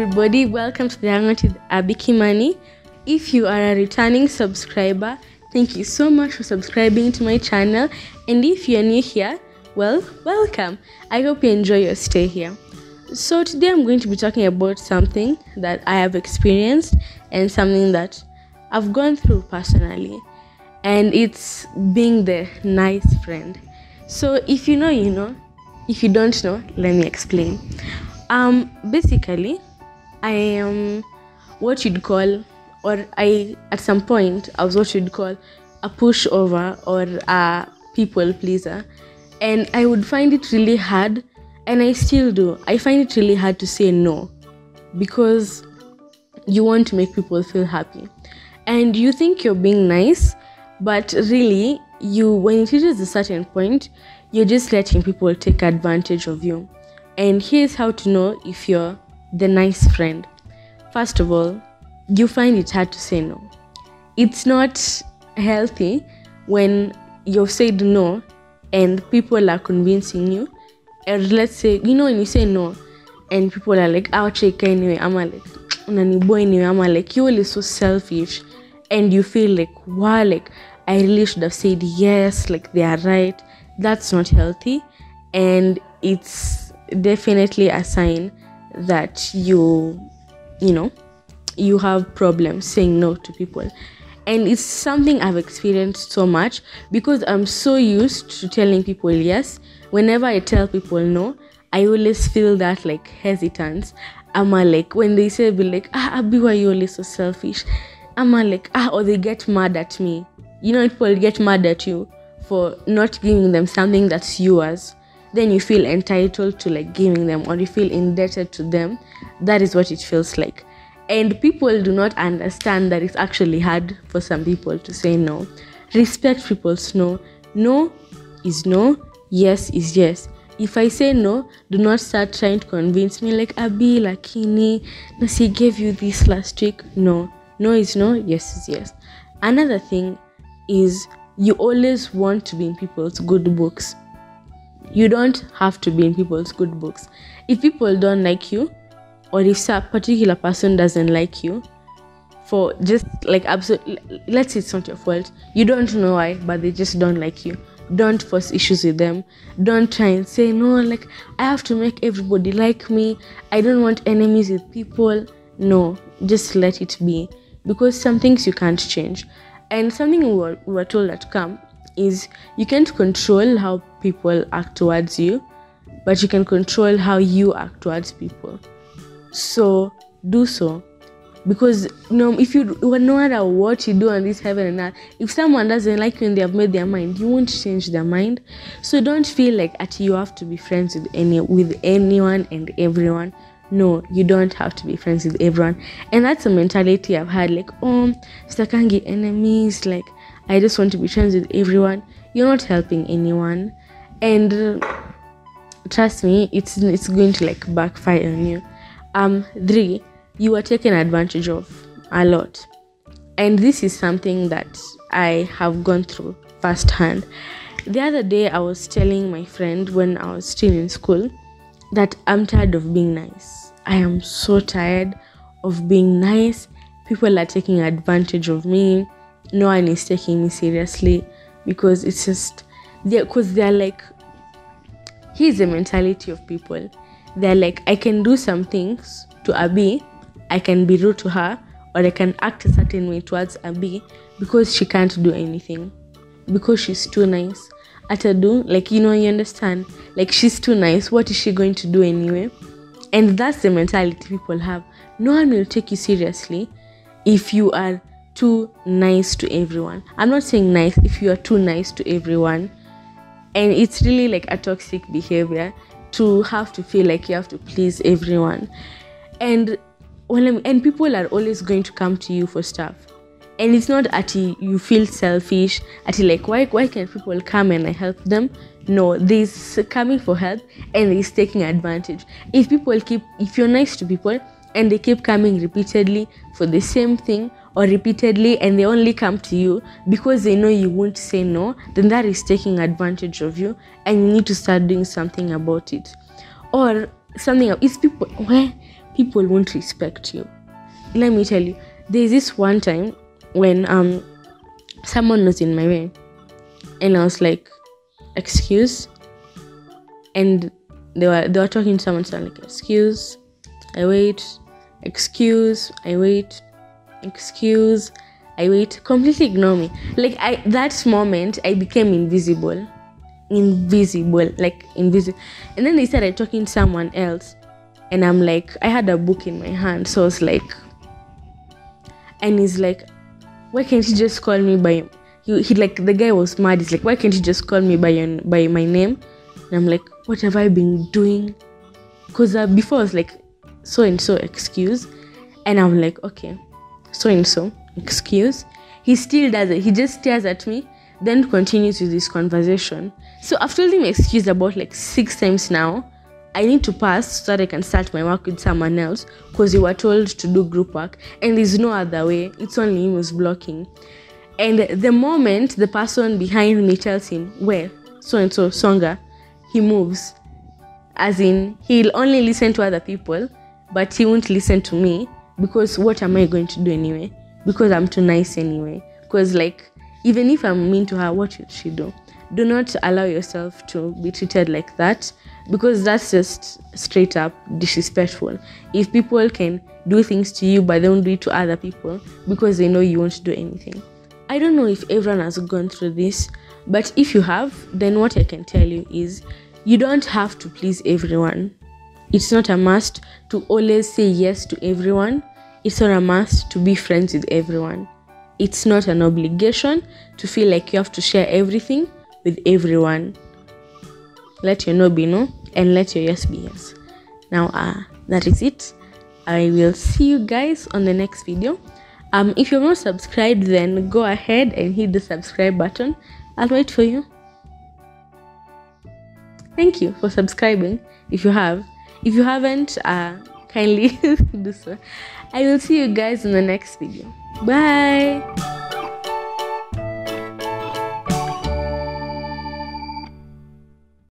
everybody, welcome to the Hangout with Kimani. If you are a returning subscriber, thank you so much for subscribing to my channel. And if you are new here, well, welcome. I hope you enjoy your stay here. So today I'm going to be talking about something that I have experienced and something that I've gone through personally. And it's being the nice friend. So if you know, you know. If you don't know, let me explain. Basically, I am what you'd call, or at some point, I was what you'd call a pushover or a people pleaser. And I would find it really hard, and I still do. I find it really hard to say no because you want to make people feel happy. And you think you're being nice, but really, when it reaches a certain point, you're just letting people take advantage of you. And here's how to know if you're the nice friend. First of all, you find it hard to say no. It's not healthy when you've said no and people are convincing you. And let's say, when you say no and people are like, I'll check anyway, I'm like, unaniboy anyway, I'm like, you're really so selfish. And you feel like, wow, like, I really should have said yes, like they are right. That's not healthy. And it's definitely a sign that you have problems saying no to people. And it's something I've experienced so much because I'm so used to telling people yes. Whenever I tell people no, I always feel that like hesitance. I'm like, when they say, be like, Abi, why are you always so selfish? I'm like, or they get mad at me. People get mad at you for not giving them something that's yours. Then you feel entitled to like giving them, or you feel indebted to them. That is what it feels like. And people do not understand that it's actually hard for some people to say no. Respect people's no. No is no, yes is yes. If I say no, do not start trying to convince me like, Abi, lakini, Nasi gave you this last week. No. No is no, yes is yes. Another thing is you always want to be in people's good books. You don't have to be in people's good books. If people don't like you, or if a particular person doesn't like you, for just like absolutely, let's say it's not your fault. You don't know why, but they just don't like you. Don't force issues with them. Don't try and say, no, like, I have to make everybody like me. I don't want enemies with people. No, just let it be. Because some things you can't change. And something we were told at camp is you can't control how people act towards you, but you can control how you act towards people. So do so. Because if you no matter what you do on this heaven and earth, if someone doesn't like you and they have made their mind, you won't change their mind. So don't feel like you have to be friends with anyone and everyone. No, you don't have to be friends with everyone. And that's a mentality I've had, like, sitakangi enemies, like, I just want to be friends with everyone. You're not helping anyone. And trust me, it's going to like backfire on you. 3, you are taken advantage of a lot. And this is something that I have gone through firsthand. The other day, I was telling my friend when I was still in school that I'm tired of being nice. I am so tired of being nice. People are taking advantage of me. No one is taking me seriously because it's just, they're like, here's the mentality of people. They're like, I can do some things to Abi, I can be rude to her, or I can act a certain way towards Abi because she can't do anything. Because she's too nice. Atadu, like, you understand? Like, she's too nice. What is she going to do anyway? And that's the mentality people have. No one will take you seriously if you are too nice to everyone. I'm not saying nice, if you are too nice to everyone. And it's really like a toxic behavior to have to feel like you have to please everyone. And people are always going to come to you for stuff. And it's not you feel selfish, like, why can't people come and I help them? No, there's coming for help and there's taking advantage. If you're nice to people and they keep coming repeatedly for the same thing or repeatedly and they only come to you because they know you won't say no, then that is taking advantage of you and you need to start doing something about it. Or something, it's people, people won't respect you. Let me tell you, there's this one time when someone was in my way, and I was like, excuse, and they were talking to someone, so I'm like, excuse, I wait, excuse, I wait, excuse, I wait, completely ignore me. Like, that moment I became invisible, like invisible. And then they started talking to someone else, and I'm like, I had a book in my hand, so I was like, and he's like, why can't you just call me by he like, the guy was mad. He's like, why can't you just call me by my name? And I'm like, what have I been doing? Because before I was like, so and so, excuse, and I'm like, okay, so and so, excuse. He still does it. He just stares at me, then continues with this conversation. So I've told him excuse about like 6 times now. I need to pass so that I can start my work with someone else, because we were told to do group work and there's no other way. It's only him who's blocking. And the moment the person behind me tells him, where so and so Songa, he moves. As in, he'll only listen to other people, but he won't listen to me, because what am I going to do anyway? Because I'm too nice anyway. Because like, even if I'm mean to her, what should she do? Do not allow yourself to be treated like that, because that's just straight up disrespectful. If people can do things to you but they don't do it to other people because they know you won't do anything. I don't know if everyone has gone through this, but if you have, then what I can tell you is, you don't have to please everyone. It's not a must to always say yes to everyone. It's not a must to be friends with everyone. It's not an obligation to feel like you have to share everything with everyone. Let your no be no, and let your yes be yes. Now, that is it. I will see you guys on the next video. If you're not subscribed, then go ahead and hit the subscribe button. I'll wait for you. Thank you for subscribing. If you have, if you haven't, kindly do so. I will see you guys in the next video. Bye.